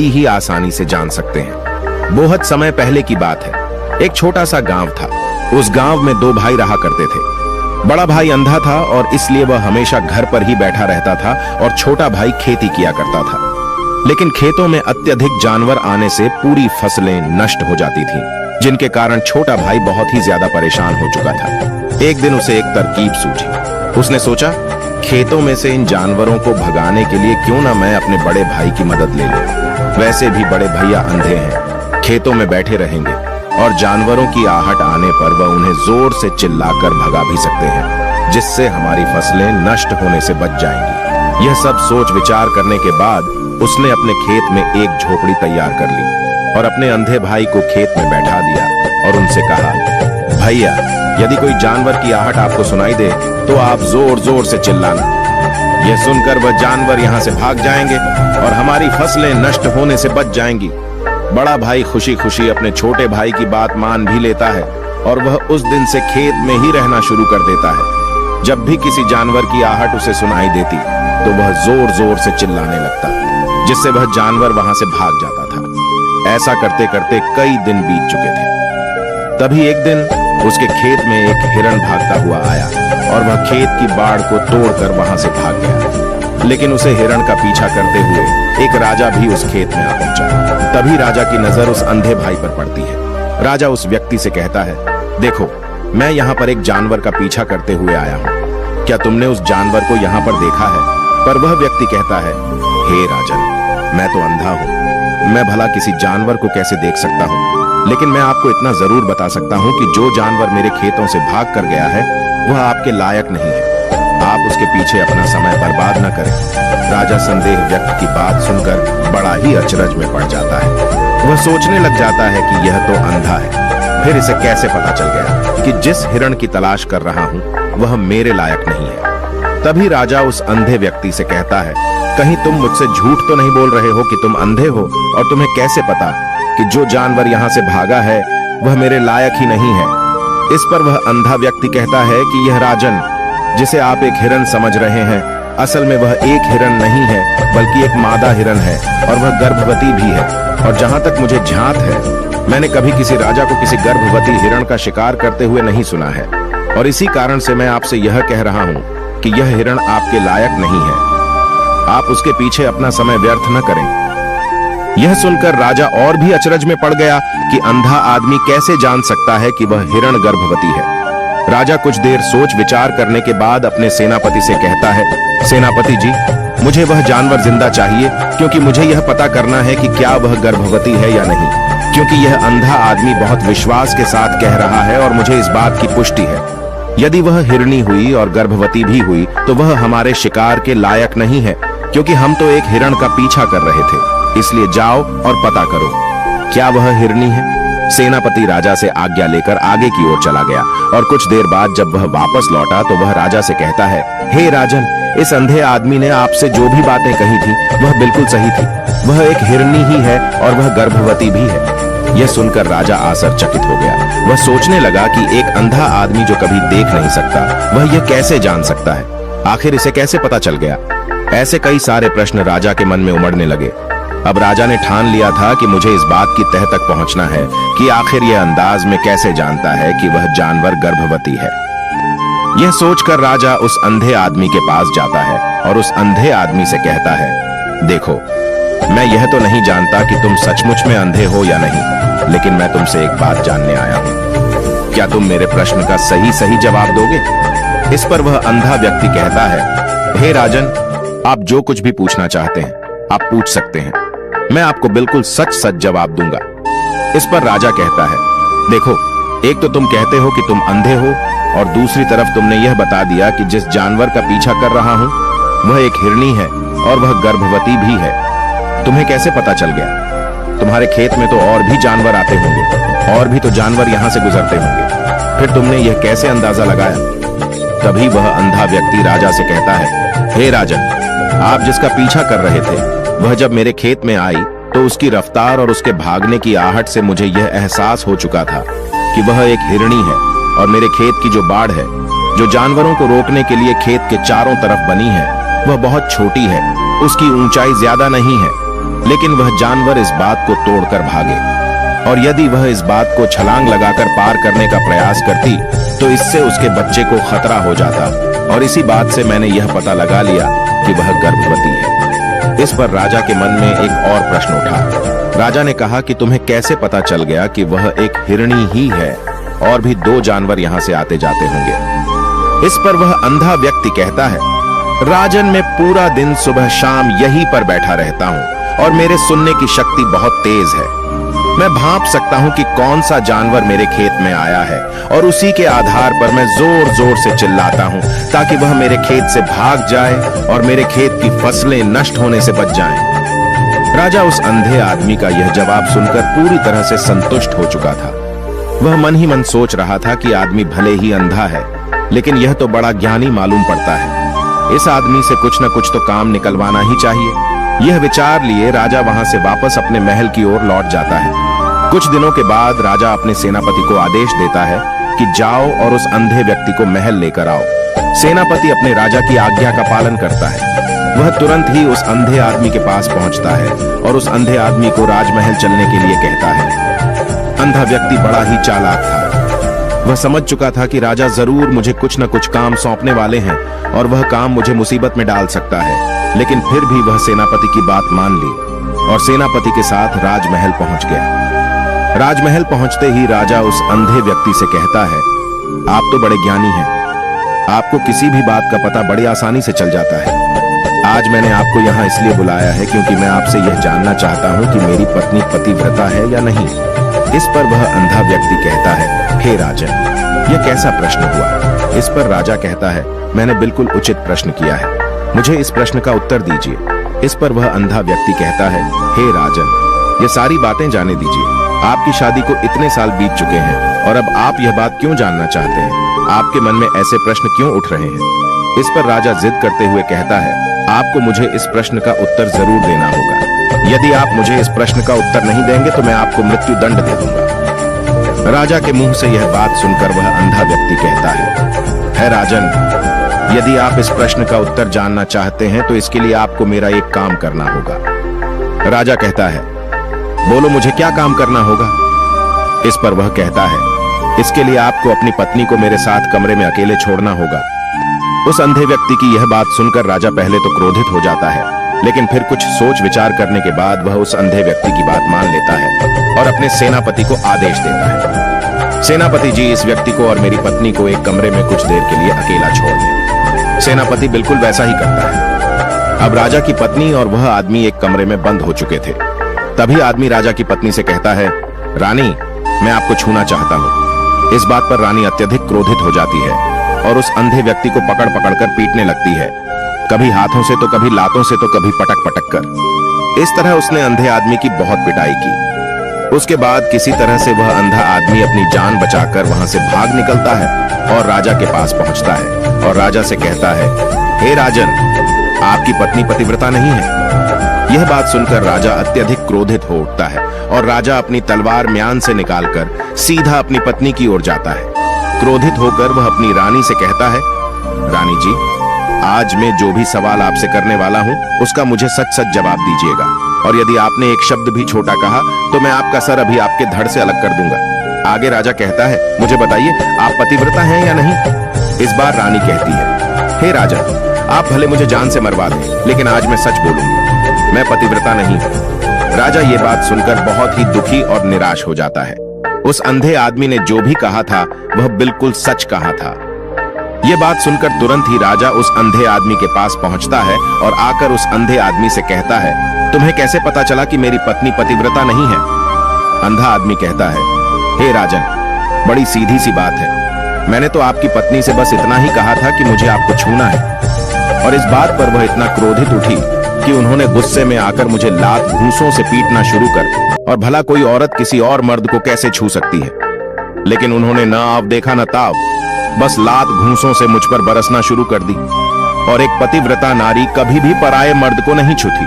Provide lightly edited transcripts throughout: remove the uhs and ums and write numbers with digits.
बड़ी ही आसानी से जान सकते हैं। बहुत समय पहले की बात है। एक छोटा सा गांव था। उस गांव में दो भाई रहा करते थे। बड़ा भाई अंधा था और इसलिए वह हमेशा घर पर ही बैठा रहता था और छोटा भाई खेती किया करता था। लेकिन खेतों में अत्यधिक जानवर आने से पूरी फसलें नष्ट हो जाती थीं, जिनके कारण छोटा भाई बहुत ही ज्यादा परेशान हो चुका था। एक दिन उसे एक तरकीब सूझी। उसने सोचा, खेतों में से इन जानवरों को भगाने के लिए क्यों ना मैं अपने बड़े भाई की मदद ले लूं। वैसे भी बड़े भैया अंधे हैं, खेतों में बैठे रहेंगे और जानवरों की आहट आने पर वह उन्हें जोर से चिल्लाकर भगा भी सकते हैं, जिससे हमारी फसलें नष्ट होने से बच जाएंगी। यह सब सोच विचार करने के बाद उसने अपने खेत में एक झोपड़ी तैयार कर ली और अपने अंधे भाई को खेत में बैठा दिया और उनसे कहा, भैया, यदि कोई जानवर की आहट आपको सुनाई दे तो आप जोर जोर से चिल्लाना। यह सुनकर वह जानवर यहाँ से भाग जाएंगे और हमारी फसलें नष्ट होने से बच जाएंगी। बड़ा भाई खुशी खुशी अपने छोटे भाई की बात मान भी लेता है और वह उस दिन से खेत में ही रहना शुरू कर देता है। जब भी किसी जानवर की आहट उसे सुनाई देती तो वह जोर जोर से चिल्लाने लगता, जिससे वह जानवर वहां से भाग जाता था। ऐसा करते करते कई दिन बीत चुके थे। तभी एक दिन उसके खेत में एक हिरण भागता हुआ आया और वह खेत की बाड़ को तोड़कर वहां से भाग गया। लेकिन उसे हिरण का पीछा करते हुए एक राजा भी उस खेत में आ पहुंचा। तभी राजा की नजर उस अंधे भाई पर पड़ती है। राजा उस व्यक्ति से कहता है, देखो, मैं यहाँ पर एक जानवर का पीछा करते हुए आया हूँ। क्या तुमने उस जानवर को यहाँ पर देखा है? पर वह व्यक्ति कहता है, हे राजन, मैं तो अंधा हूँ, मैं भला किसी जानवर को कैसे देख सकता हूँ? लेकिन मैं आपको इतना जरूर बता सकता हूँ कि जो जानवर मेरे खेतों से भाग कर गया है वह आपके लायक नहीं है। आप उसके पीछे अपना समय बर्बाद न करें। राजा संदेह व्यक्ति की बात सुनकर बड़ा ही अचरज में पड़ जाता है। वह सोचने लग जाता है कि यह तो अंधा है, फिर इसे कैसे पता चल गया कि जिस हिरण की तलाश कर रहा हूँ वह मेरे लायक नहीं है। तभी राजा उस अंधे व्यक्ति से कहता है, कहीं तुम मुझसे झूठ तो नहीं बोल रहे हो कि तुम अंधे हो और तुम्हें कैसे पता कि जो जानवर यहाँ से भागा है वह मेरे लायक ही नहीं है? इस पर वह अंधा व्यक्ति कहता है कि यह राजन, जिसे आप एक हिरण समझ रहे हैं, असल में वह एक हिरण नहीं है बल्कि एक मादा हिरण है और वह गर्भवती भी है। और जहां तक मुझे ध्यात है, मैंने कभी किसी राजा को किसी गर्भवती हिरण का शिकार करते हुए नहीं सुना है और इसी कारण से मैं आपसे यह कह रहा हूँ कि यह हिरण आपके लायक नहीं है। आप उसके पीछे अपना समय व्यर्थ न करें। यह सुनकर राजा और भी अचरज में पड़ गया कि अंधा आदमी कैसे जान सकता है कि वह हिरण गर्भवती है। राजा कुछ देर सोच विचार करने के बाद अपने सेनापति से कहता है, सेनापति जी, मुझे वह जानवर जिंदा चाहिए, क्योंकि मुझे यह पता करना है कि क्या वह गर्भवती है या नहीं, क्योंकि यह अंधा आदमी बहुत विश्वास के साथ कह रहा है और मुझे इस बात की पुष्टि है। यदि वह हिरणी हुई और गर्भवती भी हुई तो वह हमारे शिकार के लायक नहीं है, क्योंकि हम तो एक हिरण का पीछा कर रहे थे। इसलिए जाओ और पता करो, क्या वह हिरणी है? सेनापति राजा से आज्ञा लेकर आगे की ओर चला गया और कुछ देर बाद जब वह वापस लौटा तो वह राजा से कहता है, हे राजन, इस अंधे आदमी ने आपसे जो भी बातें कही थी वह बिल्कुल सही थी। वह एक हिरणी ही है और वह गर्भवती भी है। यह सुनकर राजा आश्चर्यचकित हो गया। वह सोचने लगा कि एक अंधा आदमी जो कभी देख नहीं सकता, वह यह कैसे जान सकता है? आखिर इसे कैसे पता चल गया? ऐसे कई सारे प्रश्न राजा के मन में उमड़ने लगे। अब राजा ने ठान लिया था कि मुझे इस बात की तह तक पहुंचना है कि आखिर यह अंदाज में कैसे जानता है कि वह जानवर गर्भवती है। यह सोचकर राजा उस अंधे आदमी के पास जाता है और उस अंधे आदमी से कहता है, देखो, मैं यह तो नहीं जानता कि तुम सचमुच में अंधे हो या नहीं, लेकिन मैं तुमसे एक बात जानने आया हूं। क्या तुम मेरे प्रश्न का सही सही जवाब दोगे? इस पर वह अंधा व्यक्ति कहता है, हे राजन, आप जो कुछ भी पूछना चाहते हैं आप पूछ सकते हैं, मैं आपको बिल्कुल सच सच जवाब दूंगा। इस पर राजा कहता है, देखो, एक तो तुम कहते हो कि तुम अंधे हो और दूसरी तरफ तुमने यह बता दिया कि जिस जानवर का पीछा कर रहा हूं वह एक हिरणी है और वह गर्भवती भी है। तुम्हें कैसे पता चल गया? तुम्हारे खेत में तो और भी जानवर आते होंगे और भी तो जानवर यहां से गुजरते होंगे, फिर तुमने यह कैसे अंदाजा लगाया? तभी वह अंधा व्यक्ति राजा से कहता है, हे राजन, आप जिसका पीछा कर रहे थे वह जब मेरे खेत में आई तो उसकी रफ्तार और उसके भागने की आहट से मुझे यह एहसास हो चुका था कि वह एक हिरणी है और मेरे खेत की जो बाड़ है, जो जानवरों को रोकने के लिए खेत के चारों तरफ बनी है, वह बहुत छोटी है, उसकी ऊंचाई ज्यादा नहीं है लेकिन वह जानवर इस बात को तोड़कर भागे, और यदि वह इस बात को छलांग लगाकर पार करने का प्रयास करती तो इससे उसके बच्चे को खतरा हो जाता, और इसी बात से मैंने यह पता लगा लिया कि वह गर्भवती है। इस पर राजा के मन में एक और प्रश्न उठा। राजा ने कहा कि तुम्हें कैसे पता चल गया कि वह एक हिरणी ही है, और भी 2 जानवर यहाँ से आते जाते होंगे। इस पर वह अंधा व्यक्ति कहता है, राजन, मैं पूरा दिन सुबह शाम यहीं पर बैठा रहता हूँ और मेरे सुनने की शक्ति बहुत तेज है। मैं भांप सकता हूँ कि कौन सा जानवर मेरे खेत में आया है, और उसी के आधार पर मैं जोर जोर से चिल्लाता हूँ ताकि वह मेरे खेत से भाग जाए और मेरे खेत की फसलें नष्ट होने से बच जाएं। राजा उस अंधे आदमी का यह जवाब सुनकर पूरी तरह से संतुष्ट हो चुका था। वह मन ही मन सोच रहा था कि आदमी भले ही अंधा है, लेकिन यह तो बड़ा ज्ञानी मालूम पड़ता है। इस आदमी से कुछ न कुछ तो काम निकलवाना ही चाहिए। यह विचार लिए राजा वहां से वापस अपने महल की ओर लौट जाता है। कुछ दिनों के बाद राजा अपने सेनापति को आदेश देता है कि जाओ और उस अंधे व्यक्ति को महल लेकर आओ। सेनापति अपने राजा की आज्ञा का पालन करता है। वह तुरंत ही उस अंधे आदमी के पास पहुंचता है और उस अंधे आदमी को राजमहल चलने के लिए कहता है। अंधा व्यक्ति बड़ा ही चालाक था। वह समझ चुका था कि राजा जरूर मुझे कुछ न कुछ काम सौंपने वाले हैं और वह काम मुझे मुसीबत में डाल सकता है, लेकिन फिर भी वह सेनापति की बात मान ली और सेनापति के साथ राजमहल पहुंच गया। राजमहल पहुंचते ही राजा उस अंधे व्यक्ति से कहता है, आप तो बड़े ज्ञानी हैं, आपको किसी भी बात का पता बड़ी आसानी से चल जाता है। आज मैंने आपको यहाँ इसलिए बुलाया है क्योंकि मैं आपसे यह जानना चाहता हूँ कि मेरी पत्नी पतिव्रता है या नहीं। इस पर वह अंधा व्यक्ति कहता है, हे राजन, यह कैसा प्रश्न हुआ? इस पर राजा कहता है, मैंने बिल्कुल उचित प्रश्न किया है, मुझे इस प्रश्न का उत्तर दीजिए। इस पर वह अंधा व्यक्ति कहता है, हे राजन, ये सारी बातें जाने दीजिए। आपकी शादी को इतने साल बीत चुके हैं और अब आप यह बात क्यों जानना चाहते हैं? आपके मन में ऐसे प्रश्न क्यों उठ रहे हैं? इस पर राजा जिद करते हुए कहता है, आपको मुझे इस प्रश्न का उत्तर जरूर देना होगा। यदि आप मुझे इस प्रश्न का उत्तर नहीं देंगे तो मैं आपको मृत्यु दंड दे दूंगा। राजा के मुंह से यह बात सुनकर वह अंधा व्यक्ति कहता है राजन, यदि आप इस प्रश्न का उत्तर जानना चाहते हैं तो इसके लिए आपको मेरा एक काम करना होगा। राजा कहता है, बोलो मुझे क्या काम करना होगा? इस पर वह कहता है, इसके लिए आपको अपनी पत्नी को मेरे साथ कमरे में अकेले छोड़ना होगा। उस अंधे व्यक्ति की यह बात सुनकर राजा पहले तो क्रोधित हो जाता है, लेकिन फिर कुछ सोच विचार करने के बाद वह उस अंधे व्यक्ति की बात मान लेता है और अपने सेनापति को आदेश देता है, सेनापति जी, इस व्यक्ति को और मेरी पत्नी को एक कमरे में कुछ देर के लिए अकेला छोड़ दें। सेनापति बिल्कुल वैसा ही करता है। अब राजा की पत्नी और वह आदमी एक कमरे में बंद हो चुके थे। तभी आदमी राजा की पत्नी से कहता है, रानी, मैं आपको छूना चाहता हूँ। इस बात पर रानी अत्यधिक क्रोधित हो जाती है और उस अंधे व्यक्ति को पकड़ पकड़ कर पीटने लगती है, कभी हाथों से तो कभी लातों से तो कभी पटक पटक कर। इस तरह उसने अंधे आदमी की बहुत पिटाई की। उसके बाद किसी तरह से वह अंधा आदमी अपनी जान बचाकर वहां से भाग निकलता है और राजा के पास पहुंचता है और राजा से कहता है, हे राजन, आपकी पत्नी पतिव्रता नहीं है। यह बात सुनकर राजा अत्यधिक क्रोधित हो उठता है और राजा अपनी तलवार म्यान से निकालकर सीधा अपनी पत्नी की ओर जाता है। क्रोधित होकर वह अपनी रानी से कहता है, रानी जी, आज मैं जो भी सवाल आपसे करने वाला हूँ उसका मुझे सच सच जवाब दीजिएगा, और यदि आपने एक शब्द भी छोटा कहा तो मैं आपका सर अभी आपके धड़ से अलग कर दूंगा। आगे राजा कहता है, मुझे बताइए, आप पतिव्रता हैं या नहीं? इस बार रानी कहती है, हे राजा, आप भले मुझे जान से मरवा दें, लेकिन आज मैं सच बोलूंगी, मैं पतिव्रता नहीं हूं। राजा ये बात सुनकर बहुत ही दुखी और निराश हो जाता है। उस अंधे आदमी ने जो भी कहा था वह बिल्कुल सच कहा था। यह बात सुनकर तुरंत ही राजा उस अंधे आदमी के पास पहुंचता है और आकर उस अंधे आदमी से कहता है, तुम्हें कैसे पता चला कि मेरी पत्नी पतिव्रता नहीं है? अंधा आदमी कहता है, हे राजन, बड़ी सीधी सी बात है, मैंने तो आपकी पत्नी से बस इतना ही कहा था कि मुझे आपको छूना है, और इस बात पर वह इतना क्रोधित उठी कि उन्होंने गुस्से में आकर मुझे लात घूंसों से पीटना शुरू कर, और भला कोई औरत किसी और मर्द को कैसे छू सकती है? लेकिन उन्होंने न आव देखा न ताव, बस लात घूंसों से मुझ पर बरसना शुरू कर दी, और एक पतिव्रता नारी कभी भी पराये मर्द को नहीं छूती।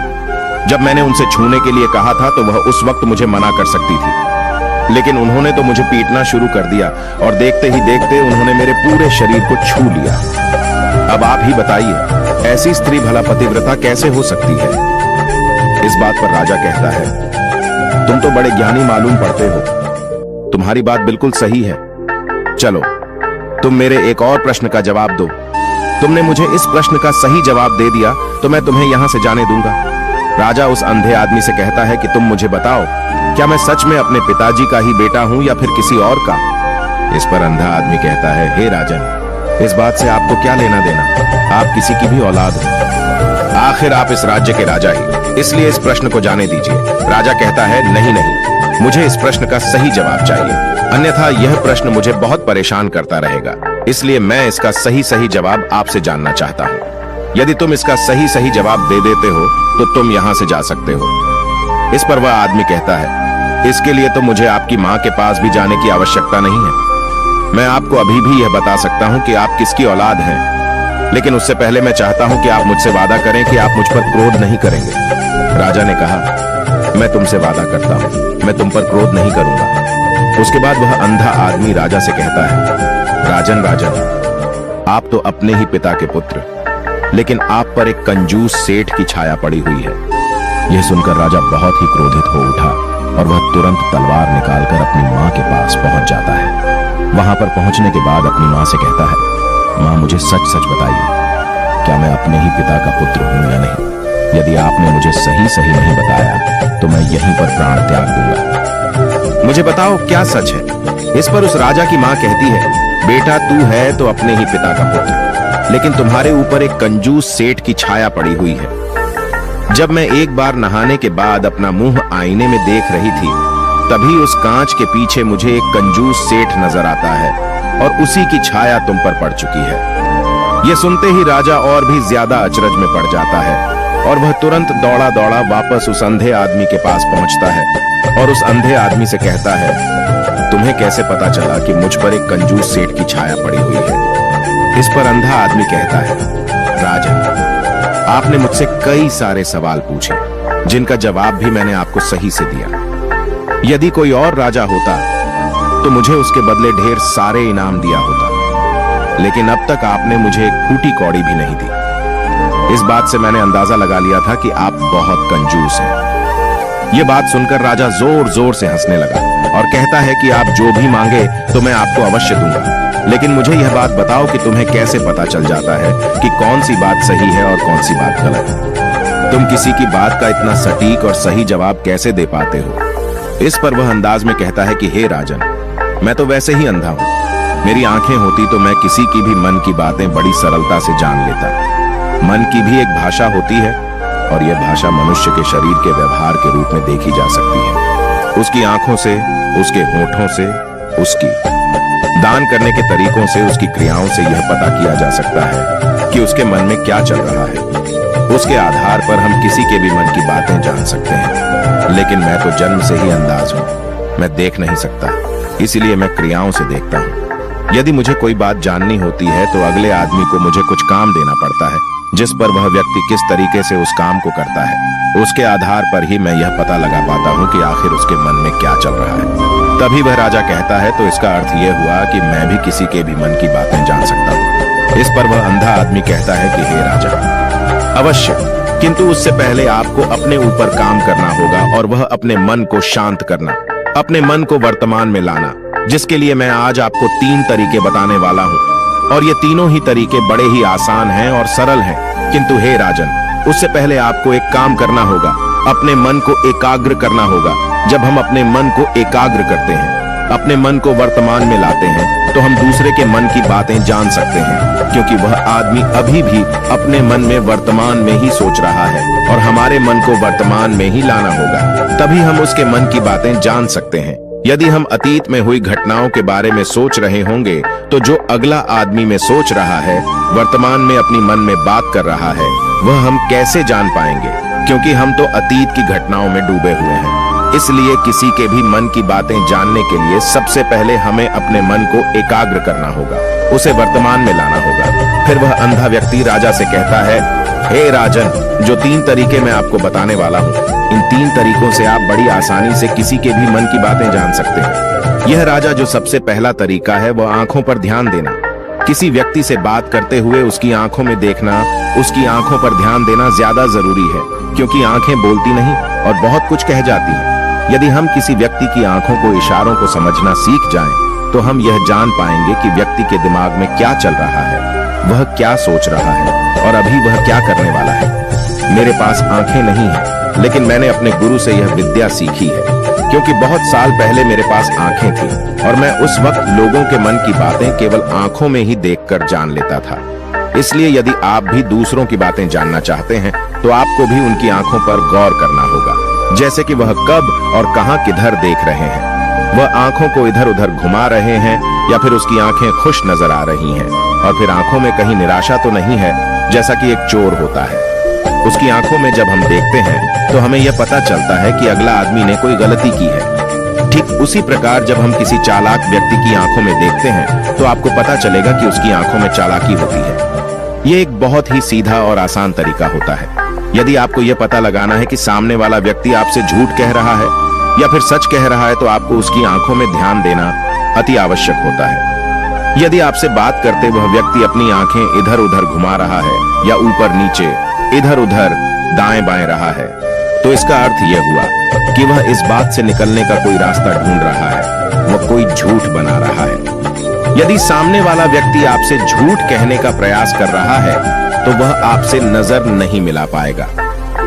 जब मैंने उनसे छूने के लिए कहा था तो वह उस वक्त मुझे मना कर सकती थी, लेकिन उन्होंने तो मुझे पीटना शुरू कर दिया और देखते ही देखते उन्होंने मेरे पूरे शरीर को छू लिया। अब आप ही बताइए, ऐसी स्त्री भला पतिव्रता कैसे हो सकती है? इस बात पर राजा कहता है, तुम तो बड़े ज्ञानी मालूम पड़ते हो, तुम्हारी बात बिल्कुल सही है। चलो तुम मेरे एक और प्रश्न का जवाब दो। तुमने मुझे इस प्रश्न का सही जवाब दे दिया तो मैं तुम्हें यहां से जाने दूंगा। राजा उस अंधे आदमी से कहता है कि तुम मुझे बताओ, क्या मैं सच में अपने पिताजी का ही बेटा हूं या फिर किसी और का? इस पर अंधा आदमी कहता है, हे राजन, इस बात से आपको क्या लेना देना, आप किसी की भी औलाद हो, आखिर आप इस राज्य के राजा ही, इसलिए इस प्रश्न को जाने दीजिए। राजा कहता है, नहीं नहीं, मुझे इस प्रश्न का सही जवाब चाहिए, अन्यथा यह प्रश्न मुझे बहुत परेशान करता रहेगा, इसलिए मैं इसका सही जवाब आपसे जानना चाहता हूँ। यदि तुम इसका सही जवाब दे देते हो तो तुम यहाँ से जा सकते हो। इस पर वह आदमी कहता है, इसके लिए तो मुझे आपकी माँ के पास भी जाने की आवश्यकता नहीं है, मैं आपको अभी भी यह बता सकता हूँ कि आप किसकी औलाद हैं, लेकिन उससे पहले मैं चाहता हूँ कि आप मुझसे वादा करें कि आप मुझ पर क्रोध नहीं करेंगे। राजा ने कहा, मैं तुमसे वादा करता हूँ, मैं तुम पर क्रोध नहीं करूंगा। उसके बाद वह अंधा आदमी राजा से कहता है, राजन आप तो अपने ही पिता के पुत्र, लेकिन आप पर एक कंजूस सेठ की छाया पड़ी हुई है। यह सुनकर राजा बहुत ही क्रोधित हो उठा और वह तुरंत तलवार निकालकर अपनी माँ के पास पहुंच जाता है। वहां पर पहुंचने के बाद अपनी माँ से कहता है, माँ मुझे सच बताइए, क्या मैं अपने ही पिता का पुत्र हूं या नहीं? यदि आपने मुझे सही नहीं बताया तो मैं यहीं पर प्राण त्याग दूंगा। मुझे बताओ क्या सच है? इस पर उस राजा की माँ कहती है, बेटा तू है तो अपने ही पिता का पुत्र, लेकिन तुम्हारे ऊपर एक कंजूस सेठ की छाया पड़ी हुई है। जब मैं एक बार नहाने के बाद अपना मुंह आईने में देख रही थी, तभी उस कांच के पीछे मुझे एक कंजूस सेठ नजर आता है और उसी की छाया तुम पर पड़ चुकी है। यह सुनते ही राजा और भी ज्यादा अचरज में पड़ जाता है और वह तुरंत दौड़ा वापस उस अंधे आदमी के पास पहुंचता है और उस अंधे आदमी से कहता है, तुम्हें कैसे पता चला कि मुझ पर एक कंजूस सेठ की छाया पड़ी हुई है? इस पर अंधा आदमी कहता है, राजन, आपने मुझसे कई सारे सवाल पूछे जिनका जवाब भी मैंने आपको सही से दिया। यदि कोई और राजा होता तो मुझे उसके बदले ढेर सारे इनाम दिया होता, लेकिन अब तक आपने मुझे एक फूटी कौड़ी भी नहीं दी। इस बात से मैंने अंदाजा लगा लिया था कि आप बहुत कंजूस हैं। यह बात सुनकर राजा जोर से हंसने लगा और कहता है कि आप जो भी मांगे तो मैं आपको अवश्य दूंगा, लेकिन मुझे यह बात बताओ कि तुम्हें कैसे पता चल जाता है कि कौन सी बात सही है और कौन सी बात गलत। तुम किसी की बात का इतना सटीक और सही जवाब कैसे दे पाते हो? इस पर वह अंदाज में कहता है कि हे राजन, मैं तो वैसे ही अंधा हूं, मेरी आंखें होती तो मैं किसी की भी मन की बातें बड़ी सरलता से जान लेता। मन की भी एक भाषा होती है और यह भाषा मनुष्य के शरीर के व्यवहार के रूप में देखी जा सकती है। उसकी आंखों से, उसके होठों से, उसकी दान करने के तरीकों से, उसकी क्रियाओं से यह पता किया जा सकता है कि उसके मन में क्या चल रहा है। उसके आधार पर हम किसी के भी मन की बातें जान सकते हैं, लेकिन मैं तो जन्म से ही अंधाज हूं, मैं देख नहीं सकता, इसीलिए मैं क्रियाओं से देखता हूं। यदि मुझे कोई बात जाननी होती है तो अगले आदमी को मुझे कुछ काम देना पड़ता है, जिस पर वह व्यक्ति किस तरीके से उस काम को करता है, उसके आधार पर ही मैं यह पता लगा पाता हूं कि आखिर उसके मन में क्या चल रहा है। तभी वह राजा कहता है, तो इसका अर्थ यह हुआ कि मैं भी किसी के भी मन की बातें जान सकता हूं। इस पर वह अंधा आदमी कहता है कि हे राजा, अवश्य, किंतु उससे पहले आपको अपने ऊपर काम करना होगा और वह अपने मन को शांत करना, अपने मन को वर्तमान में लाना, जिसके लिए मैं आज आपको 3 तरीके बताने वाला हूं। और ये तीनों ही तरीके बड़े ही आसान हैं और सरल हैं, किंतु हे राजन, उससे पहले आपको एक काम करना होगा, अपने मन को एकाग्र करना होगा। जब हम अपने मन को एकाग्र करते हैं, अपने मन को वर्तमान में लाते हैं, तो हम दूसरे के मन की बातें जान सकते हैं, क्योंकि वह आदमी अभी भी अपने मन में वर्तमान में ही सोच रहा है और हमारे मन को वर्तमान में ही लाना होगा, तभी हम उसके मन की बातें जान सकते हैं। यदि हम अतीत में हुई घटनाओं के बारे में सोच रहे होंगे तो जो अगला आदमी में सोच रहा है, वर्तमान में अपनी मन में बात कर रहा है, वह हम कैसे जान पाएंगे? क्योंकि हम तो अतीत की घटनाओं में डूबे हुए हैं। इसलिए किसी के भी मन की बातें जानने के लिए सबसे पहले हमें अपने मन को एकाग्र करना होगा, उसे वर्तमान में लाना होगा। फिर वह अंधा व्यक्ति राजा से कहता है, हे राजन, जो 3 तरीके मैं आपको बताने वाला हूँ, इन 3 तरीकों से आप बड़ी आसानी से किसी के भी मन की बातें जान सकते हैं। यह राजा जो सबसे पहला तरीका है वह आंखों पर ध्यान देना। किसी व्यक्ति से बात करते हुए उसकी आंखों में देखना, उसकी आंखों पर ध्यान देना ज्यादा जरूरी है, क्योंकि आंखें बोलती नहीं और बहुत कुछ कह जाती हैं। यदि हम किसी व्यक्ति की आंखों को, इशारों को समझना सीख जाएं, तो हम यह जान पाएंगे कि व्यक्ति के दिमाग में क्या चल रहा है, वह क्या सोच रहा है और अभी वह क्या करने वाला है। मेरे पास आंखें नहीं हैं, लेकिन मैंने अपने गुरु से यह विद्या सीखी है, क्योंकि बहुत साल पहले मेरे पास आंखें थी और मैं उस वक्त लोगों के मन की बातें केवल आंखों में ही देखकर जान लेता था। इसलिए यदि आप भी दूसरों की बातें जानना चाहते हैं, तो आपको भी उनकी आंखों पर गौर करना होगा, जैसे कि वह कब और कहां किधर देख रहे हैं। वह आंखों को इधर उधर घुमा रहे हैं या फिर उसकी आंखें खुश नजर आ रही हैं, और फिर आंखों में कहीं निराशा तो नहीं है, जैसा कि एक चोर होता है। उसकी आंखों में जब हम देखते हैं तो हमें यह पता चलता है कि अगला आदमी ने कोई गलती की है। ठीक उसी प्रकार जब हम किसी चालाक व्यक्ति की आंखों में देखते हैं तो आपको पता चलेगा कि उसकी आंखों में चालाकी होती है। ये एक बहुत ही सीधा और आसान तरीका होता है। यदि आपको यह पता लगाना है कि सामने वाला व्यक्ति आपसे झूठ कह रहा है या फिर सच कह रहा है, तो आपको उसकी आंखों में ध्यान देना अति आवश्यक होता है। यदि आपसे बात करते वह व्यक्ति अपनी आंखें इधर उधर घुमा रहा है या ऊपर नीचे, इधर उधर, दाएं बाएं रहा है, तो इसका अर्थ यह हुआ कि वह इस बात से निकलने का कोई रास्ता ढूंढ रहा है, वह कोई झूठ बना रहा है। यदि सामने वाला व्यक्ति आपसे झूठ कहने का प्रयास कर रहा है, तो वह आपसे नजर नहीं मिला पाएगा।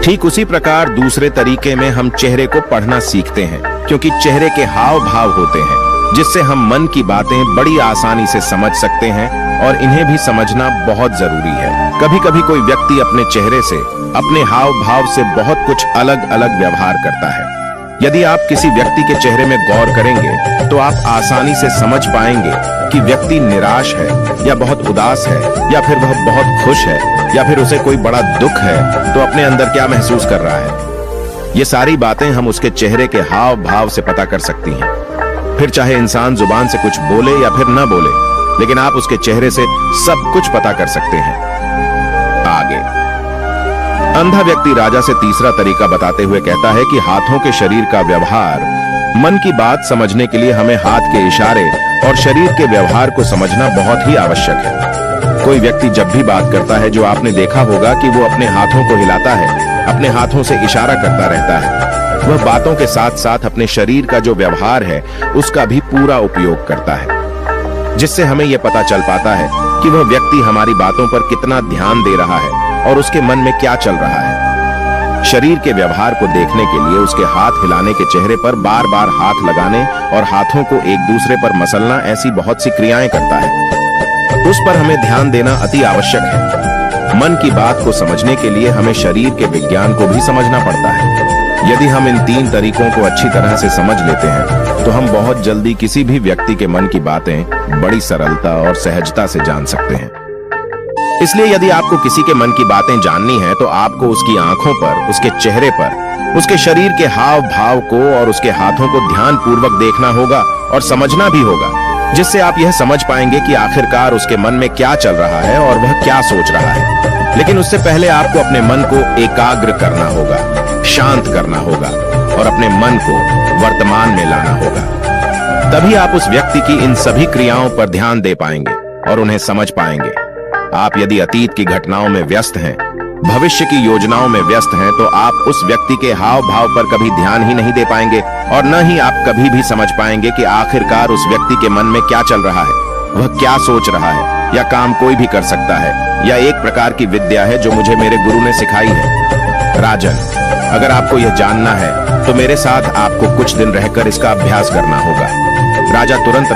ठीक उसी प्रकार दूसरे तरीके में हम चेहरे को पढ़ना सीखते हैं, क्योंकि चेहरे के हाव भाव होते हैं जिससे हम मन की बातें बड़ी आसानी से समझ सकते हैं, और इन्हें भी समझना बहुत जरूरी है। कभी कभी कोई व्यक्ति अपने चेहरे से, अपने हाव भाव से बहुत कुछ अलग अलग व्यवहार करता है। यदि आप किसी व्यक्ति के चेहरे में गौर करेंगे तो आप आसानी से समझ पाएंगे कि व्यक्ति निराश है या बहुत उदास है, या फिर वह बहुत खुश है, या फिर उसे कोई बड़ा दुख है तो अपने अंदर क्या महसूस कर रहा है। ये सारी बातें हम उसके चेहरे के हाव भाव से पता कर सकती हैं। फिर चाहे इंसान जुबान से कुछ बोले या फिर न बोले, लेकिन आप उसके चेहरे से सब कुछ पता कर सकते हैं। आगे अंधा व्यक्ति राजा से तीसरा तरीका बताते हुए कहता है कि हाथों के शरीर का व्यवहार, मन की बात समझने के लिए हमें हाथ के इशारे और शरीर के व्यवहार को समझना बहुत ही आवश्यक है। कोई व्यक्ति जब भी बात करता है, जो आपने देखा होगा कि वो अपने हाथों को हिलाता है, अपने हाथों से इशारा करता रहता है। वह बातों के साथ साथ अपने शरीर का जो व्यवहार है उसका भी पूरा उपयोग करता है, जिससे हमें यह पता चल पाता है कि वह व्यक्ति हमारी बातों पर कितना ध्यान दे रहा है और उसके मन में क्या चल रहा है। शरीर के व्यवहार को देखने के लिए उसके हाथ हिलाने के चेहरे पर बार बार हाथ लगाने और हाथों को एक दूसरे पर मसलना, ऐसी बहुत सी क्रियाएं करता है। उस पर हमें ध्यान देना अति आवश्यक है। मन की बात को समझने के लिए हमें शरीर के विज्ञान को भी समझना पड़ता है। यदि हम इन तीन तरीकों को अच्छी तरह से समझ लेते हैं तो हम बहुत जल्दी किसी भी व्यक्ति के मन की बातें बड़ी सरलता और सहजता से जान सकते हैं। इसलिए यदि आपको किसी के मन की बातें जाननी है तो आपको उसकी आंखों पर, उसके चेहरे पर, उसके शरीर के हाव भाव को और उसके हाथों को ध्यान पूर्वक देखना होगा और समझना भी होगा, जिससे आप यह समझ पाएंगे कि आखिरकार उसके मन में क्या चल रहा है और वह क्या सोच रहा है। लेकिन उससे पहले आपको अपने मन को एकाग्र करना होगा, शांत करना होगा और अपने मन को वर्तमान में लाना होगा। तभी आप उस व्यक्ति की इन सभी क्रियाओं पर ध्यान दे पाएंगे और उन्हें समझ पाएंगे। आप यदि अतीत की घटनाओं में व्यस्त हैं, भविष्य की योजनाओं में व्यस्त हैं, तो आप उस व्यक्ति के हाव भाव पर कभी ध्यान ही नहीं दे पाएंगे और न ही आप कभी भी समझ पाएंगे कि आखिरकार उस व्यक्ति के मन में क्या चल रहा है, वह क्या सोच रहा है, या काम कोई भी कर सकता है। यह एक प्रकार की विद्या है जो मुझे मेरे गुरु ने सिखाई है। राजन, अगर आपको यह जानना है तो मेरे साथ आपको कुछ दिन रहकर इसका अभ्यास करना होगा। राजा तुरंत